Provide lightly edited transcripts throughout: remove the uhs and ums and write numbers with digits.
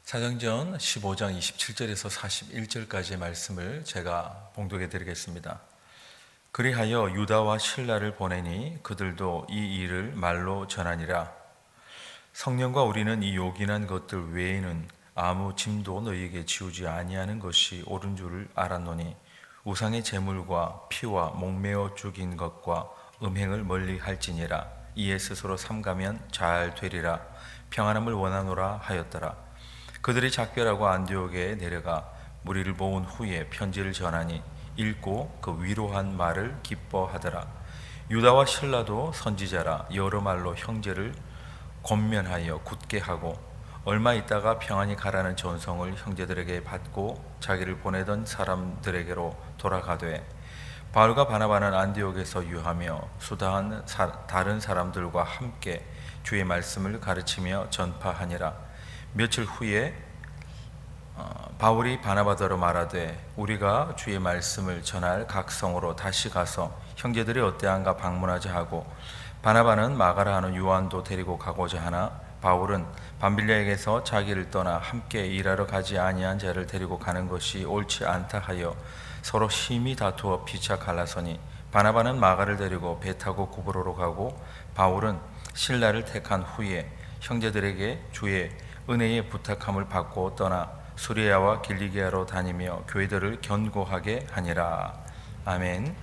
사도행전 15장 27절에서 41절까지의 말씀을 제가 봉독해 드리겠습니다. 그리하여 유다와 실라를 보내니 그들도 이 일을 말로 전하니라. 성령과 우리는 이 요긴한 것들 외에는 아무 짐도 너희에게 지우지 아니하는 것이 옳은 줄을 알았노니 우상의 제물과 피와 목매어 죽인 것과 음행을 멀리 할지니라. 이에 스스로 삼가면 잘 되리라. 평안함을 원하노라 하였더라. 그들이 작별하고 안디옥에 내려가 무리를 모은 후에 편지를 전하니 읽고 그 위로한 말을 기뻐하더라. 유다와 실라도 선지자라 여러 말로 형제를 권면하여 굳게 하고 얼마 있다가 평안히 가라는 전송을 형제들에게 받고 자기를 보내던 사람들에게로 돌아가되 바울과 바나바는 안디옥에서 유하며 수다한 다른 사람들과 함께 주의 말씀을 가르치며 전파하니라. 며칠 후에 바울이 바나바더러 말하되 우리가 주의 말씀을 전할 각 성으로 다시 가서 형제들이 어떠한가 방문하자 하고 바나바는 마가라 하는 요한도 데리고 가고자 하나 바울은 밤빌리아에게서 자기를 떠나 함께 일하러 가지 아니한 자를 데리고 가는 것이 옳지 않다 하여 서로 심히 다투어 피차 갈라서니 바나바는 마가를 데리고 배 타고 구브로로 가고 바울은 실라를 택한 후에 형제들에게 주의 은혜의 부탁함을 받고 떠나 수리아와 길리기아로 다니며 교회들을 견고하게 하니라. 아멘.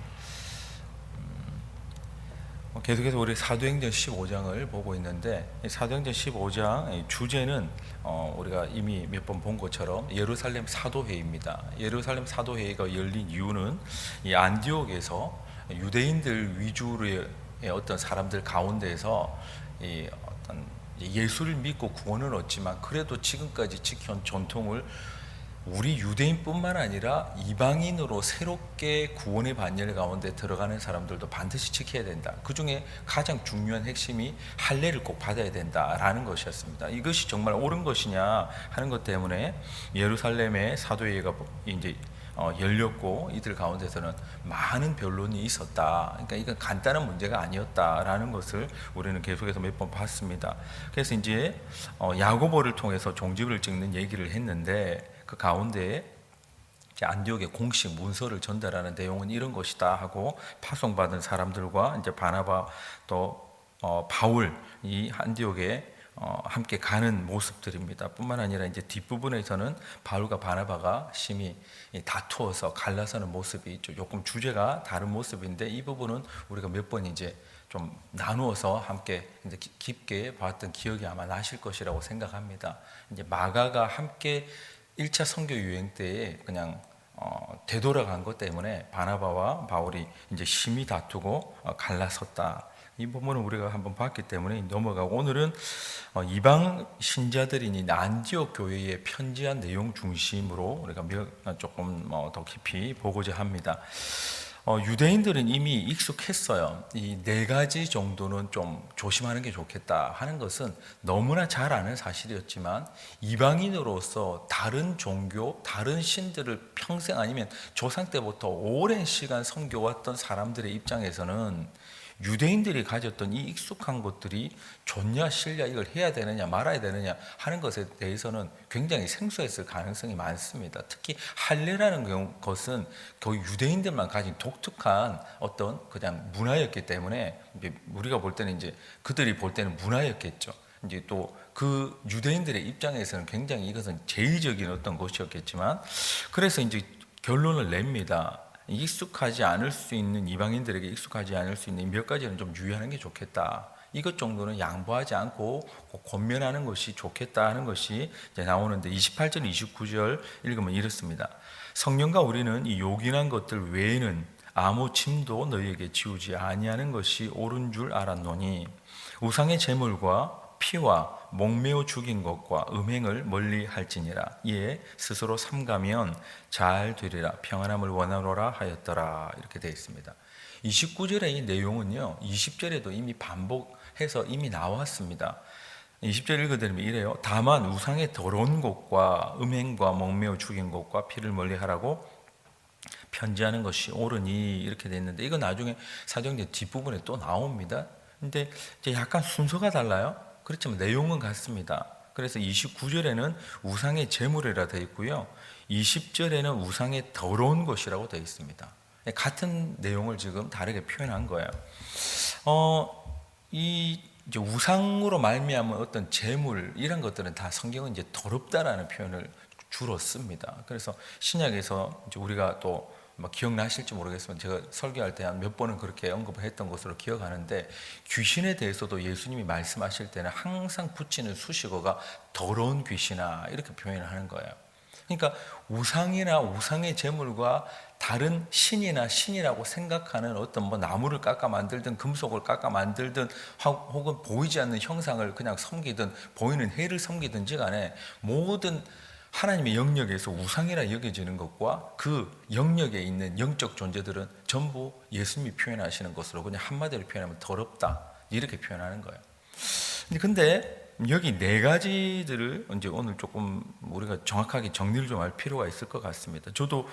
계속해서 우리 사도행전 15장을 보고 있는데 사도행전 15장 주제는 우리가 이미 몇 번 본 것처럼 예루살렘 사도회의입니다. 예루살렘 사도회의가 열린 이유는 이 안디옥에서 유대인들 위주의 어떤 사람들 가운데에서 이 어떤 예수를 믿고 구원을 얻지만 그래도 지금까지 지켜온 전통을 우리 유대인뿐만 아니라 이방인으로 새롭게 구원의 반열 가운데 들어가는 사람들도 반드시 지켜야 된다. 그 중에 가장 중요한 핵심이 할례를 꼭 받아야 된다라는 것이었습니다. 이것이 정말 옳은 것이냐 하는 것 때문에 예루살렘의 사도회의가 이제 열렸고 이들 가운데서는 많은 변론이 있었다. 그러니까 이건 간단한 문제가 아니었다라는 것을 우리는 계속해서 몇 번 봤습니다. 그래서 이제 야고보를 통해서 종지부를 찍는 얘기를 했는데 그 가운데 안디옥의 공식 문서를 전달하는 내용은 이런 것이다 하고 파송받은 사람들과 이제 바나바 또 바울 이 안디옥에 함께 가는 모습들입니다. 뿐만 아니라 이제 뒷부분에서는 바울과 바나바가 심히 다투어서 갈라서는 모습이 조금 주제가 다른 모습인데 이 부분은 우리가 몇 번 이제 좀 나누어서 함께 이제 깊게 봤던 기억이 아마 나실 것이라고 생각합니다. 이제 마가가 함께 1차 선교 유행 때에 그냥 되돌아간 것 때문에 바나바와 바울이 이제 심히 다투고 갈라섰다. 이 부분은 우리가 한번 봤기 때문에 넘어가고 오늘은 이방 신자들이니 안디옥 교회에 편지한 내용 중심으로 우리가 조금 더 깊이 보고자 합니다. 유대인들은 이미 익숙했어요. 이 네 가지 정도는 좀 조심하는 게 좋겠다 하는 것은 너무나 잘 아는 사실이었지만 이방인으로서 다른 종교, 다른 신들을 평생 아니면 조상 때부터 오랜 시간 섬겨왔던 사람들의 입장에서는 유대인들이 가졌던 이 익숙한 것들이 좋냐 싫냐 이걸 해야 되느냐 말아야 되느냐 하는 것에 대해서는 굉장히 생소했을 가능성이 많습니다. 특히 할례라는 것은 거의 유대인들만 가진 독특한 어떤 그냥 문화였기 때문에 우리가 볼 때는 이제 그들이 볼 때는 문화였겠죠. 이제 또 그 유대인들의 입장에서는 굉장히 이것은 제의적인 어떤 것이었겠지만 그래서 이제 결론을 냅니다. 익숙하지 않을 수 있는 이방인들에게 익숙하지 않을 수 있는 몇 가지는 좀 유의하는 게 좋겠다. 이것 정도는 양보하지 않고 권면하는 것이 좋겠다 하는 것이 이제 나오는데 28절, 29절 읽으면 이렇습니다. 성령과 우리는 이 요긴한 것들 외에는 아무 짐도 너희에게 지우지 아니하는 것이 옳은 줄 알았노니 우상의 제물과 피와 목매어 죽인 것과 음행을 멀리 할지니라. 이에 스스로 삼가면 잘 되리라. 평안함을 원하노라 하였더라. 이렇게 되어 있습니다. 29절의 이 내용은요 20절에도 이미 반복해서 이미 나왔습니다. 20절 읽어드리면 이래요. 다만 우상의 더러운 것과 음행과 목매어 죽인 것과 피를 멀리 하라고 편지하는 것이 옳으니 이렇게 되어 있는데 이거 나중에 사도행전 뒷부분에 또 나옵니다. 근데 이제 약간 순서가 달라요. 그렇지만 내용은 같습니다. 그래서 29절에는 우상의 제물이라 되어 있고요. 20절에는 우상의 더러운 것이라고 되어 있습니다. 같은 내용을 지금 다르게 표현한 거예요. 이 이제 우상으로 말미암은 어떤 제물 이런 것들은 다 성경은 이제 더럽다라는 표현을 주로 씁니다. 그래서 신약에서 이제 우리가 또 기억나실지 모르겠지만 제가 설교할 때 한 몇 번은 그렇게 언급을 했던 것으로 기억하는데, 귀신에 대해서도 예수님이 말씀하실 때는 항상 붙이는 수식어가 더러운 귀신아 이렇게 표현을 하는 거예요. 그러니까 우상이나 우상의 제물과 다른 신이나 신이라고 생각하는 어떤 뭐 나무를 깎아 만들든 금속을 깎아 만들든 혹은 보이지 않는 형상을 그냥 섬기든 보이는 해를 섬기든지 간에 모든 하나님의 영역에서 우상이라 여겨지는 것과 그 영역에 있는 영적 존재들은 전부 예수님이 표현하시는 것으로 그냥 한마디로 표현하면 더럽다 이렇게 표현하는 거예요. 근데 여기 네 가지들을 이제 오늘 조금 우리가 정확하게 정리를 좀 할 필요가 있을 것 같습니다. 저도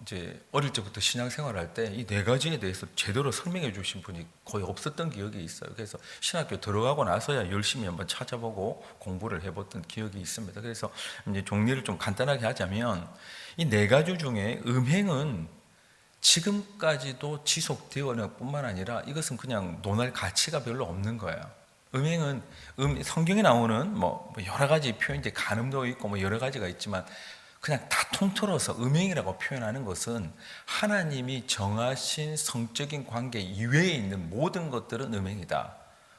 이제 어릴 때부터 신앙생활할 때 이 네 가지에 대해서 제대로 설명해 주신 분이 거의 없었던 기억이 있어요. 그래서 신학교 들어가고 나서야 열심히 한번 찾아보고 공부를 해봤던 기억이 있습니다. 그래서 이제 정리를 좀 간단하게 하자면 이 네 가지 중에 음행은 지금까지도 지속되어 오는 뿐만 아니라 이것은 그냥 논할 가치가 별로 없는 거예요. 음행은 성경에 나오는 뭐 여러 가지 표현이 간음도 있고 뭐 여러 가지가 있지만 그냥 다 통틀어서 음행이라고 표현하는 것은 하나님이 정하신 성적인 관계 이외에 있는 모든 것들은 음행이다.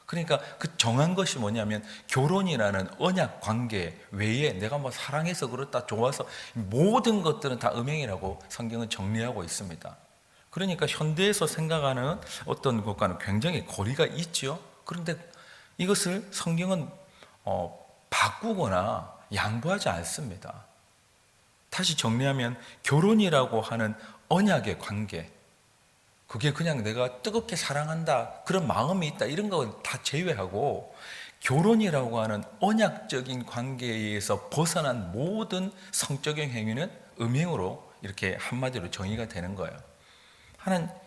그러니까 그 정한 것이 뭐냐면 결혼이라는 언약 관계 외에 내가 뭐 사랑해서 그렇다 좋아서 모든 것들은 다 음행이라고 성경은 정리하고 있습니다. 그러니까 현대에서 생각하는 어떤 것과는 굉장히 거리가 있죠. 그런데 이것을 성경은 바꾸거나 양보하지 않습니다. 다시 정리하면 결혼이라고 하는 언약의 관계, 그게 그냥 내가 뜨겁게 사랑한다 그런 마음이 있다 이런 건 다 제외하고 결혼이라고 하는 언약적인 관계에서 벗어난 모든 성적인 행위는 음행으로 이렇게 한마디로 정의가 되는 거예요.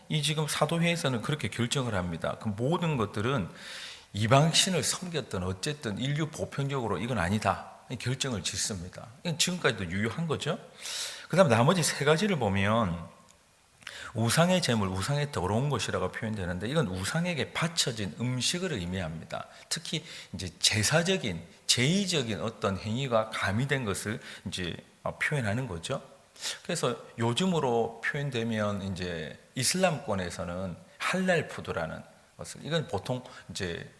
이 지금 사도회에서는 그렇게 결정을 합니다. 그 모든 것들은 이방신을 섬겼던 어쨌든 인류 보편적으로 이건 아니다 결정을 짓습니다. 이건 지금까지도 유효한 거죠. 그 다음 나머지 세 가지를 보면 우상의 제물, 우상의 더러운 것이라고 표현되는데 이건 우상에게 바쳐진 음식을 의미합니다. 특히 이제 제사적인, 제의적인 어떤 행위가 가미된 것을 이제 표현하는 거죠. 그래서 요즘으로 표현되면 이제 이슬람권에서는 할랄 푸드라는 것을, 이건 보통 이제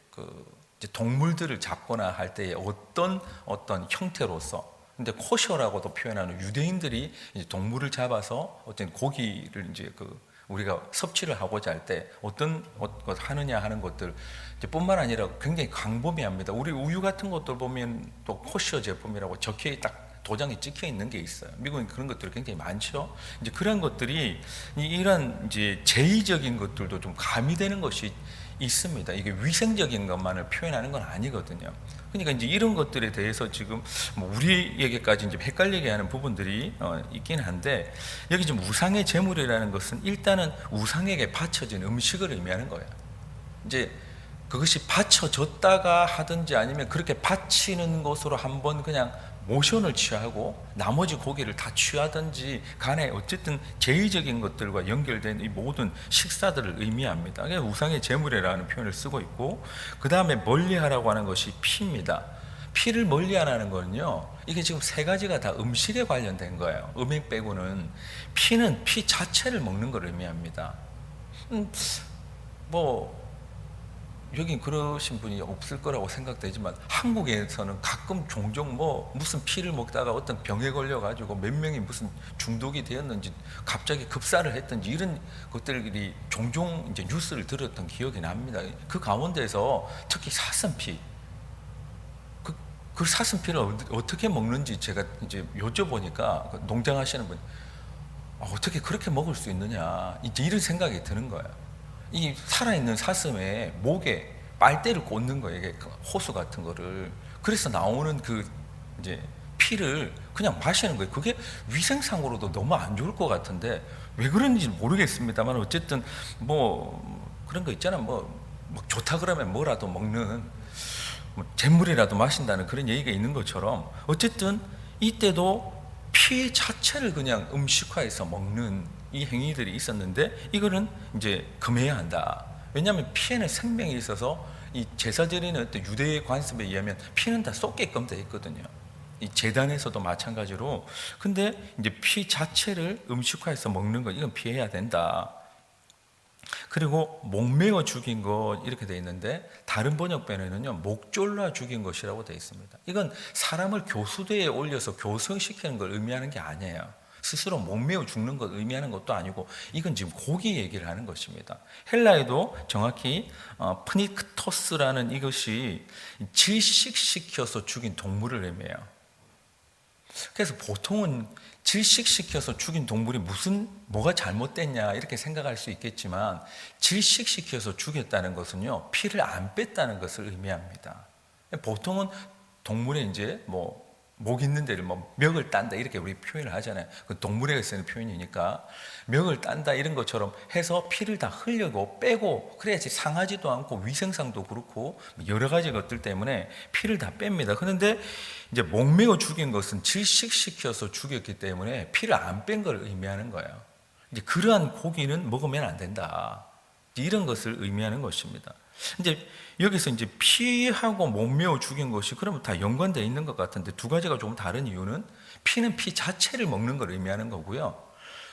동물들을 잡거나 할 때의 어떤 형태로서, 근데 코셔라고도 표현하는 유대인들이 이제 동물을 잡아서 어떤 고기를 이제 우리가 섭취를 하고자 할 때 어떤 것 하느냐 하는 것들 뿐만 아니라 굉장히 광범위합니다. 우리 우유 같은 것들 보면 또 코셔 제품이라고 적혀 딱 도장이 찍혀 있는 게 있어요. 미국은 그런 것들이 굉장히 많죠. 이제 그런 것들이 이런 이제 제의적인 것들도 좀 가미되는 것이 있습니다. 이게 위생적인 것만을 표현하는 건 아니거든요. 그러니까 이제 이런 것들에 대해서 지금 우리에게까지 이제 헷갈리게 하는 부분들이 있긴 한데, 여기 지금 우상의 제물이라는 것은 일단은 우상에게 바쳐진 음식을 의미하는 거예요. 이제 그것이 바쳐졌다가 하든지 아니면 그렇게 바치는 것으로 한번 그냥 모션을 취하고 나머지 고기를 다 취하든지 간에 어쨌든 제의적인 것들과 연결된 이 모든 식사들을 의미합니다. 그래서 우상의 제물이라는 표현을 쓰고 있고, 그 다음에 멀리하라고 하는 것이 피입니다. 피를 멀리하라는 거는요, 이게 지금 세 가지가 다 음식에 관련된 거예요. 음행 빼고는. 피는 피 자체를 먹는 걸 의미합니다. 여긴 그러신 분이 없을 거라고 생각되지만 한국에서는 가끔 종종 무슨 피를 먹다가 어떤 병에 걸려가지고 몇 명이 무슨 중독이 되었는지 갑자기 급사를 했든지 이런 것들이 종종 이제 뉴스를 들었던 기억이 납니다. 그 가운데서 특히 사슴피, 그 사슴피를 어떻게 먹는지 제가 이제 여쭤보니까 농장하시는 분이 어떻게 그렇게 먹을 수 있느냐 이제 이런 생각이 드는 거예요. 이 살아있는 사슴의 목에 빨대를 꽂는 거예요. 이게 호수 같은 거를. 그래서 나오는 그 이제 피를 그냥 마시는 거예요. 그게 위생상으로도 너무 안 좋을 것 같은데 왜 그런지 모르겠습니다만 어쨌든 그런 거 있잖아. 좋다 그러면 뭐라도 먹는. 뭐 잿물이라도 마신다는 그런 얘기가 있는 것처럼 어쨌든 이때도 피 자체를 그냥 음식화해서 먹는 이 행위들이 있었는데 이거는 이제 금해야 한다. 왜냐하면 피에는 생명이 있어서 이 제사 드리는 어떤 유대의 관습에 의하면 피는 다 쏟게끔 되어 있거든요. 이 제단에서도 마찬가지로. 근데 이제 피 자체를 음식화해서 먹는 것 이건 피해야 된다. 그리고 목매어 죽인 것 이렇게 되어 있는데 다른 번역본에는요 목 졸라 죽인 것이라고 되어 있습니다. 이건 사람을 교수대에 올려서 교성시키는 걸 의미하는 게 아니에요. 스스로 목매어 죽는 것 의미하는 것도 아니고 이건 지금 고기 얘기를 하는 것입니다. 헬라에도 정확히 프니크토스라는 이것이 질식시켜서 죽인 동물을 의미해요. 그래서 보통은 질식시켜서 죽인 동물이 뭐가 잘못됐냐 이렇게 생각할 수 있겠지만 질식시켜서 죽였다는 것은요 피를 안 뺐다는 것을 의미합니다. 보통은 동물에 이제 목 있는 데를 멱을 딴다 이렇게 우리 표현을 하잖아요. 그 동물에게 쓰는 표현이니까 멱을 딴다 이런 것처럼 해서 피를 다 흘리고 빼고 그래야지 상하지도 않고 위생상도 그렇고 여러 가지 것들 때문에 피를 다 뺍니다. 그런데 이제 목매어 죽인 것은 질식시켜서 죽였기 때문에 피를 안 뺀 걸 의미하는 거예요. 이제 그러한 고기는 먹으면 안 된다. 이런 것을 의미하는 것입니다. 이제 여기서 이제 피하고 목매어 죽인 것이 그러면 다 연관되어 있는 것 같은데 두 가지가 조금 다른 이유는 피는 피 자체를 먹는 걸 의미하는 거고요.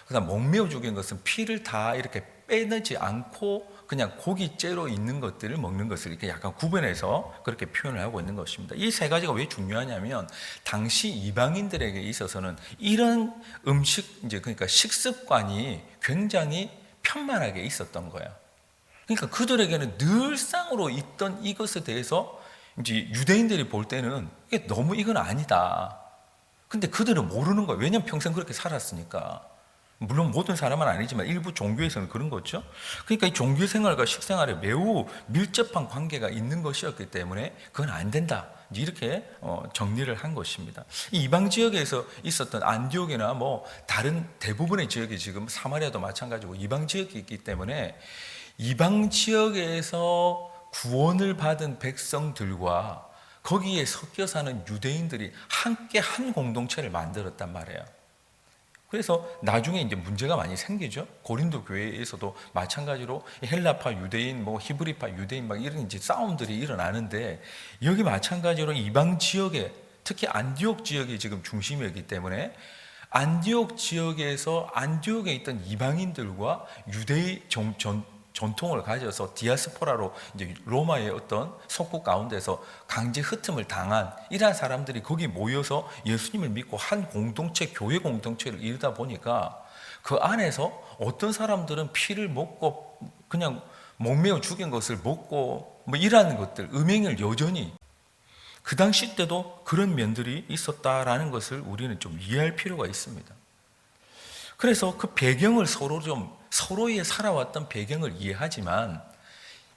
그다음 목매어 죽인 것은 피를 다 이렇게 빼내지 않고 그냥 고기째로 있는 것들을 먹는 것을 이렇게 약간 구분해서 그렇게 표현을 하고 있는 것입니다. 이 세 가지가 왜 중요하냐면 당시 이방인들에게 있어서는 이런 음식 이제 그러니까 식습관이 굉장히 편만하게 있었던 거예요. 그러니까 그들에게는 늘상으로 있던 이것에 대해서 이제 유대인들이 볼 때는 이게 너무 이건 아니다. 근데 그들은 모르는 거예요. 왜냐하면 평생 그렇게 살았으니까. 물론 모든 사람은 아니지만 일부 종교에서는 그런 거죠. 그러니까 이 종교 생활과 식생활에 매우 밀접한 관계가 있는 것이었기 때문에 그건 안 된다. 이렇게 정리를 한 것입니다. 이 이방 지역에서 있었던 안디옥이나 다른 대부분의 지역이 지금 사마리아도 마찬가지고 이방 지역이 있기 때문에 이방 지역에서 구원을 받은 백성들과 거기에 섞여 사는 유대인들이 함께 한 공동체를 만들었단 말이에요. 그래서 나중에 이제 문제가 많이 생기죠. 고린도 교회에서도 마찬가지로 헬라파 유대인, 히브리파 유대인 이런 이제 싸움들이 일어나는데 여기 마찬가지로 이방 지역에 특히 안디옥 지역이 지금 중심이었기 때문에 안디옥 지역에서 안디옥에 있던 이방인들과 유대의 전통을 가져서 디아스포라로 이제 로마의 어떤 속국 가운데서 강제 흩음을 당한 이러한 사람들이 거기 모여서 예수님을 믿고 한 공동체, 교회 공동체를 이루다 보니까 그 안에서 어떤 사람들은 피를 먹고 그냥 목매어 죽인 것을 먹고 이러한 것들, 음행을 여전히 그 당시 때도 그런 면들이 있었다라는 것을 우리는 좀 이해할 필요가 있습니다. 그래서 그 배경을 서로의 살아왔던 배경을 이해하지만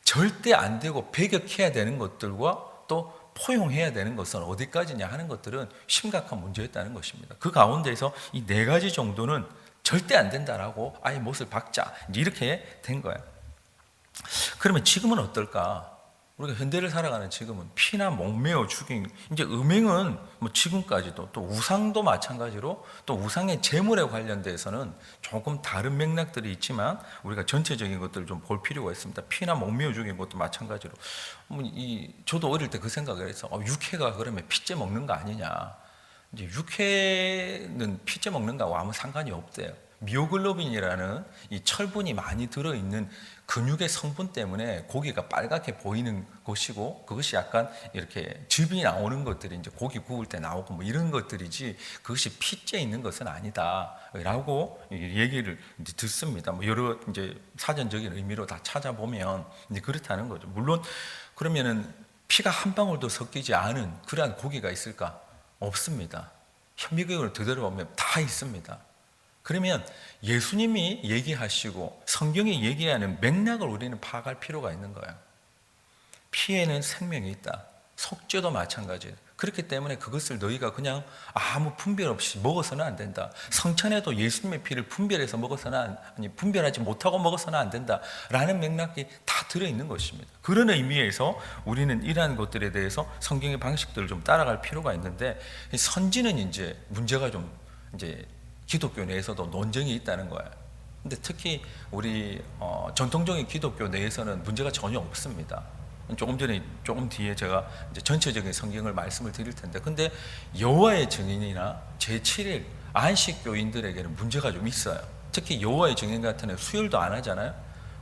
절대 안 되고 배격해야 되는 것들과 또 포용해야 되는 것은 어디까지냐 하는 것들은 심각한 문제였다는 것입니다. 그 가운데서 이 네 가지 정도는 절대 안 된다라고 아예 못을 박자 이렇게 된 거예요. 그러면 지금은 어떨까? 우리가 현대를 살아가는 지금은 피나 목매어 죽인 이제 음행은 지금까지도 또 우상도 마찬가지로 또 우상의 제물에 관련돼서는 조금 다른 맥락들이 있지만 우리가 전체적인 것들을 좀 볼 필요가 있습니다. 피나 목매어 죽인 것도 마찬가지로 저도 어릴 때 그 생각을 해서 육회가 그러면 피째 먹는 거 아니냐? 이제 육회는 피째 먹는 거하고 아무 상관이 없대요. 미오글로빈이라는 이 철분이 많이 들어있는 근육의 성분 때문에 고기가 빨갛게 보이는 것이고 그것이 약간 이렇게 즙이 나오는 것들이 이제 고기 구울 때 나오고 이런 것들이지 그것이 피째 있는 것은 아니다라고 얘기를 이제 듣습니다. 여러 이제 사전적인 의미로 다 찾아보면 이제 그렇다는 거죠. 물론 그러면은 피가 한 방울도 섞이지 않은 그러한 고기가 있을까? 없습니다. 현미경으로 되돌아보면 다 있습니다. 그러면 예수님이 얘기하시고 성경이 얘기하는 맥락을 우리는 파악할 필요가 있는 거예요. 피에는 생명이 있다. 속죄도 마찬가지예요. 그렇기 때문에 그것을 너희가 그냥 아무 분별 없이 먹어서는 안 된다. 성찬에도 예수님의 피를 분별해서 분별하지 못하고 먹어서는 안 된다라는 맥락이 다 들어있는 것입니다. 그런 의미에서 우리는 이러한 것들에 대해서 성경의 방식들을 좀 따라갈 필요가 있는데, 선지는 이제 문제가 좀 이제 기독교 내에서도 논쟁이 있다는 거예요. 근데 특히 우리 전통적인 기독교 내에서는 문제가 전혀 없습니다. 조금 뒤에 제가 이제 전체적인 성경을 말씀을 드릴 텐데, 근데 여호와의 증인이나 제7일 안식교인들에게는 문제가 좀 있어요. 특히 여호와의 증인 같은 애 수혈도 안 하잖아요.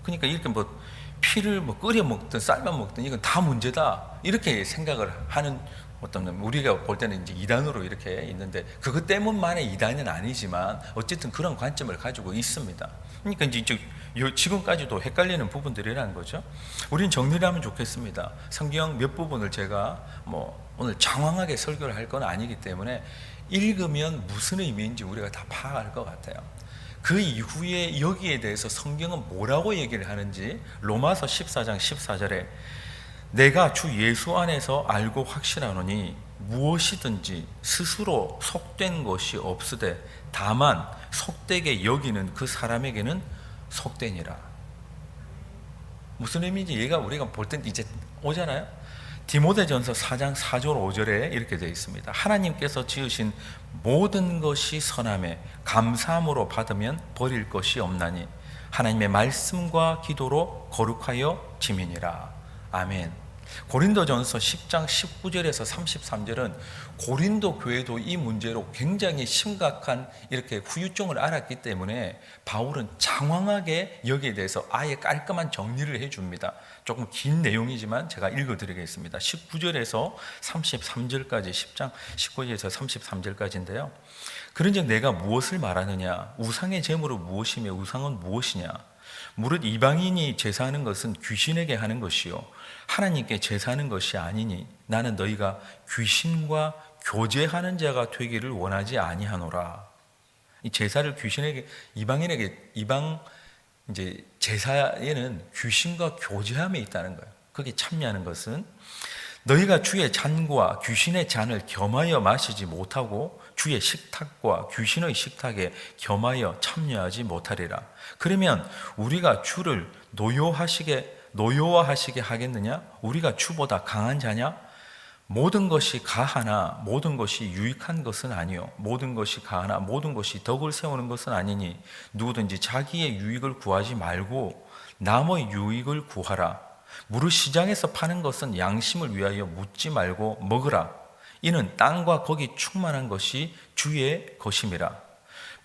그러니까 이렇게 뭐 피를 뭐 끓여 먹든 삶아 먹든 이건 다 문제다, 이렇게 생각을 하는 어떤, 우리가 볼 때는 이제 이단으로 이렇게 있는데, 그것 때문만의 이단은 아니지만 어쨌든 그런 관점을 가지고 있습니다. 그러니까 이제 지금까지도 헷갈리는 부분들이라는 거죠. 우린 정리를 하면 좋겠습니다. 성경 몇 부분을 제가 뭐 오늘 장황하게 설교를 할 건 아니기 때문에 읽으면 무슨 의미인지 우리가 다 파악할 것 같아요. 그 이후에 여기에 대해서 성경은 뭐라고 얘기를 하는지, 로마서 14장 14절에 내가 주 예수 안에서 알고 확신하노니 무엇이든지 스스로 속된 것이 없으되 다만 속되게 여기는 그 사람에게는 속되니라. 무슨 의미인지 얘가 우리가 볼 땐 이제 오잖아요. 디모데전서 4장 4절 5절에 이렇게 되어 있습니다. 하나님께서 지으신 모든 것이 선함에 감사함으로 받으면 버릴 것이 없나니 하나님의 말씀과 기도로 거룩하여 지민이라. 아멘. 고린도전서 10장 19절에서 33절은 고린도 교회도 이 문제로 굉장히 심각한 이렇게 후유증을 알았기 때문에 바울은 장황하게 여기에 대해서 아예 깔끔한 정리를 해줍니다. 조금 긴 내용이지만 제가 읽어드리겠습니다. 19절에서 33절까지, 10장 19절에서 33절까지인데요. 그런즉 내가 무엇을 말하느냐? 우상의 제물은 무엇이며 우상은 무엇이냐? 무릇 이방인이 제사하는 것은 귀신에게 하는 것이요 하나님께 제사하는 것이 아니니 나는 너희가 귀신과 교제하는 자가 되기를 원하지 아니하노라. 이 제사를 귀신에게, 이방인에게, 이제 제사에는 귀신과 교제함이 있다는 거예요. 거기에 참여하는 것은 너희가 주의 잔과 귀신의 잔을 겸하여 마시지 못하고 주의 식탁과 귀신의 식탁에 겸하여 참여하지 못하리라. 그러면 우리가 주를 노여워하시게 하겠느냐? 우리가 주보다 강한 자냐? 모든 것이 가하나 모든 것이 유익한 것은 아니요 모든 것이 가하나 모든 것이 덕을 세우는 것은 아니니 누구든지 자기의 유익을 구하지 말고 남의 유익을 구하라. 무릇 시장에서 파는 것은 양심을 위하여 묻지 말고 먹으라. 이는 땅과 거기 충만한 것이 주의 것임이라.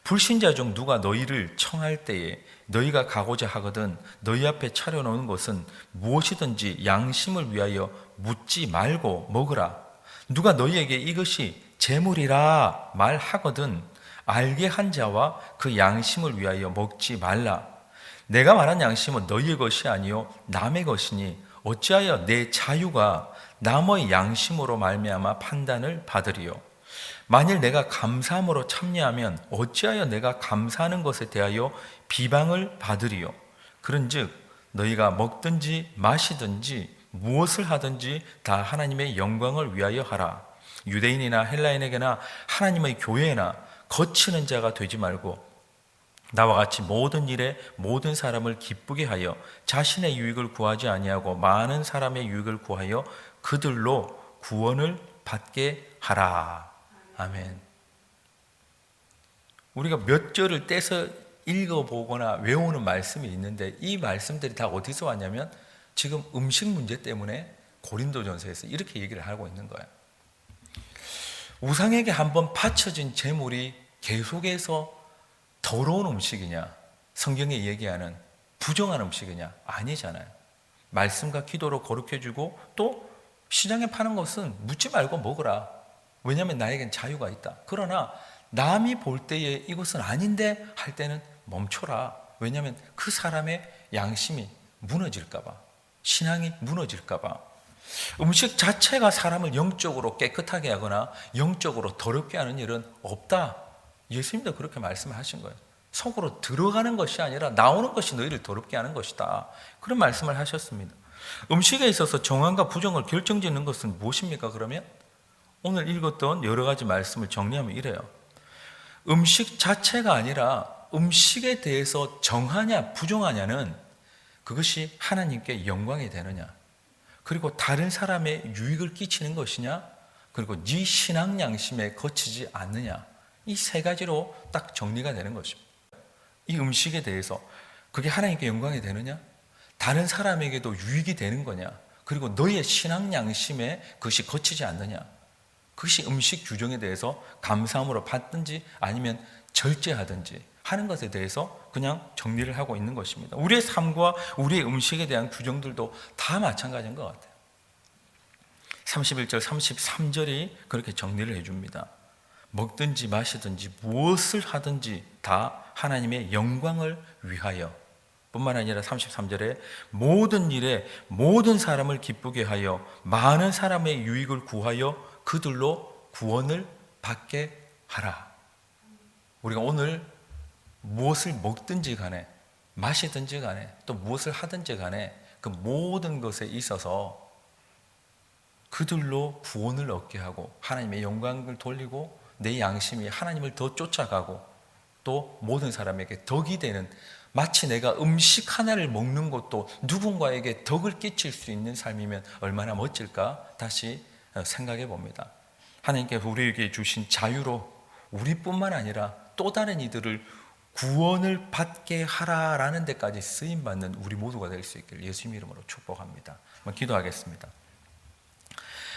불신자 중 누가 너희를 청할 때에 너희가 가고자 하거든 너희 앞에 차려놓은 것은 무엇이든지 양심을 위하여 묻지 말고 먹으라. 누가 너희에게 이것이 재물이라 말하거든 알게 한 자와 그 양심을 위하여 먹지 말라. 내가 말한 양심은 너희의 것이 아니요 남의 것이니 어찌하여 내 자유가 남의 양심으로 말미암아 판단을 받으리요. 만일 내가 감사함으로 참여하면 어찌하여 내가 감사하는 것에 대하여 비방을 받으리요. 그런즉 너희가 먹든지 마시든지 무엇을 하든지 다 하나님의 영광을 위하여 하라. 유대인이나 헬라인에게나 하나님의 교회에나 거치는 자가 되지 말고 나와 같이 모든 일에 모든 사람을 기쁘게 하여 자신의 유익을 구하지 아니하고 많은 사람의 유익을 구하여 그들로 구원을 받게 하라. 아멘. 우리가 몇 절을 떼서 읽어보거나 외우는 말씀이 있는데 이 말씀들이 다 어디서 왔냐면 지금 음식 문제 때문에 고린도전서에서 이렇게 얘기를 하고 있는 거예요. 우상에게 한번 바쳐진 제물이 계속해서 더러운 음식이냐, 성경이 얘기하는 부정한 음식이냐? 아니잖아요. 말씀과 기도로 거룩해주고 또 시장에 파는 것은 묻지 말고 먹으라. 왜냐하면 나에겐 자유가 있다. 그러나 남이 볼 때에 이것은 아닌데 할 때는 멈춰라. 왜냐하면 그 사람의 양심이 무너질까 봐, 신앙이 무너질까 봐. 음식 자체가 사람을 영적으로 깨끗하게 하거나 영적으로 더럽게 하는 일은 없다. 예수님도 그렇게 말씀하신 거예요. 속으로 들어가는 것이 아니라 나오는 것이 너희를 더럽게 하는 것이다. 그런 말씀을 하셨습니다. 음식에 있어서 정황과 부정을 결정짓는 것은 무엇입니까? 그러면 오늘 읽었던 여러 가지 말씀을 정리하면 이래요. 음식 자체가 아니라 음식에 대해서 정하냐 부정하냐는 그것이 하나님께 영광이 되느냐, 그리고 다른 사람의 유익을 끼치는 것이냐, 그리고 네 신앙 양심에 거치지 않느냐, 이 세 가지로 딱 정리가 되는 것입니다. 이 음식에 대해서 그게 하나님께 영광이 되느냐, 다른 사람에게도 유익이 되는 거냐, 그리고 너의 신앙 양심에 그것이 거치지 않느냐, 그것이 음식 규정에 대해서 감사함으로 받든지 아니면 절제하든지 하는 것에 대해서 그냥 정리를 하고 있는 것입니다. 우리의 삶과 우리의 음식에 대한 규정들도 다 마찬가지인 것 같아요. 31절, 33절이 그렇게 정리를 해줍니다. 먹든지 마시든지 무엇을 하든지 다 하나님의 영광을 위하여, 뿐만 아니라 33절에 모든 일에 모든 사람을 기쁘게 하여 많은 사람의 유익을 구하여 그들로 구원을 받게 하라. 우리가 오늘 무엇을 먹든지 간에 마시든지 간에 또 무엇을 하든지 간에 그 모든 것에 있어서 그들로 구원을 얻게 하고 하나님의 영광을 돌리고 내 양심이 하나님을 더 쫓아가고 또 모든 사람에게 덕이 되는, 마치 내가 음식 하나를 먹는 것도 누군가에게 덕을 끼칠 수 있는 삶이면 얼마나 멋질까 다시 생각해 봅니다. 하나님께 우리에게 주신 자유로 우리뿐만 아니라 또 다른 이들을 구원을 받게 하라라는 데까지 쓰임받는 우리 모두가 될 수 있기를 예수님 이름으로 축복합니다. 한번 기도하겠습니다.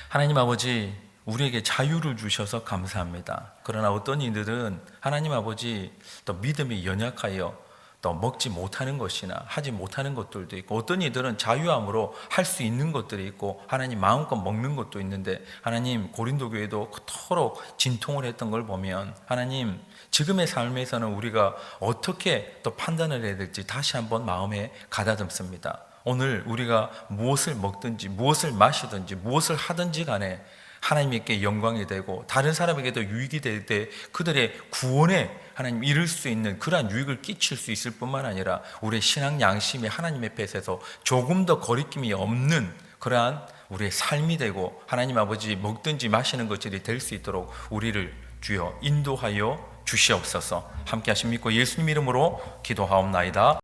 하나님 아버지, 우리에게 자유를 주셔서 감사합니다. 그러나 어떤 이들은 하나님 아버지 또 믿음이 연약하여 또 먹지 못하는 것이나 하지 못하는 것들도 있고, 어떤 이들은 자유함으로 할 수 있는 것들이 있고 하나님 마음껏 먹는 것도 있는데, 하나님 고린도 교회도 그토록 진통을 했던 걸 보면 하나님 지금의 삶에서는 우리가 어떻게 또 판단을 해야 될지 다시 한번 마음에 가다듬습니다. 오늘 우리가 무엇을 먹든지 무엇을 마시든지 무엇을 하든지 간에 하나님께 영광이 되고 다른 사람에게도 유익이 될 때 그들의 구원에 하나님 이룰 수 있는 그러한 유익을 끼칠 수 있을 뿐만 아니라 우리의 신앙 양심이 하나님 앞에서 조금 더 거리낌이 없는 그러한 우리의 삶이 되고 하나님 아버지 먹든지 마시는 것들이 될 수 있도록 우리를 주여 인도하여 주시옵소서. 함께 하심 믿고 예수님 이름으로 기도하옵나이다.